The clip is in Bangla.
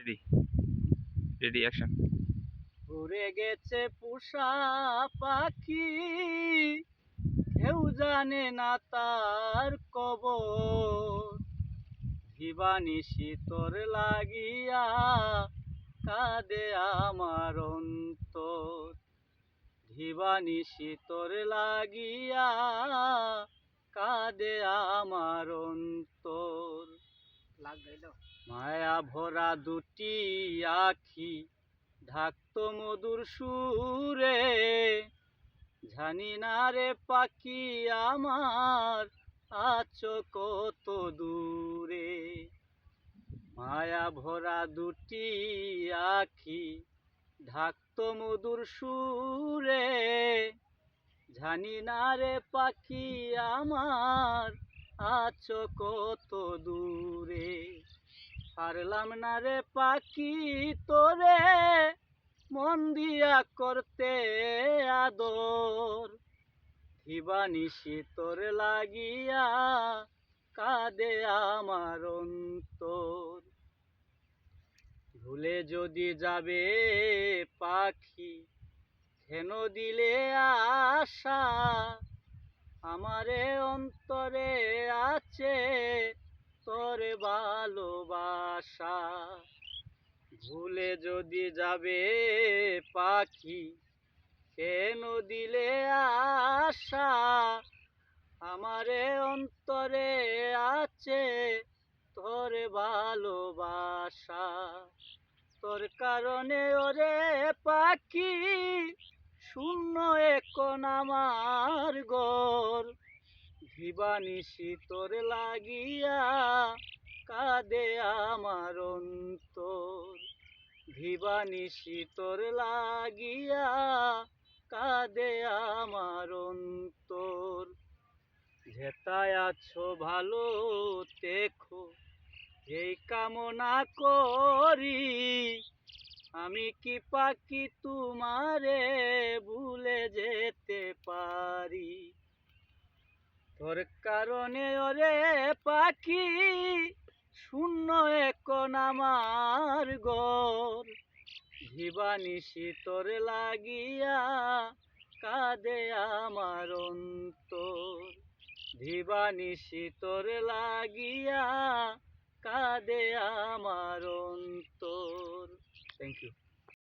Ready ready action. উড়ে গেছে পোষা পাখি, কেউ জানে না তার কবর। দিবানিশি তোর লাগিয়া কাঁদে আমার অন্তর। দিবানিশি তোর লাগিয়া কাঁদে আমার অন্তর। মায়া ভরা দুটি আখি ঢাকতো মধুর সুরে, জানি না রে পাখি আমার আছো কত দূরে। মায়া ভরা দুটি আখি ঢাকতো মধুর সুরে, জানি না রে পাখি আমার আছো কত দূরে। পারলাম না রে পাখি তোরে মন দিয়া করতে আদর। দিবানিশি তোর লাগিয়া কাঁদে আমার অন্তর। ভুলে যদি যাবে পাখি কেন দিলে আশা, আমারে অন্তরে আছে তোর ভালোবাসা। ভুলে যদি যাবে পাখি কেন দিলে আশা, আমারে অন্তরে আছে তোর ভালোবাসা। তোর কারণে ওরে পাখি শূন্য এখন আমার ঘর। দিবানিশি তোর লাগিয়া কাঁদে আমার অন্তর। দিবানিশি তোর লাগিয়া কাঁদে আমার অন্তর। যেথায় আছো ভালো দেখো এই কামনা করি, আমি কি পাখি তোমারে ভুলে যেতে পারি। তোর কারণে ওরে পাখি শূন্য এখন আমার ঘর। দিবানিশি তোর লাগিয়া কাঁদে আমার অন্তর। দিবানিশি তোর লাগিয়া কাঁদে আমার অন্তর। Thank you.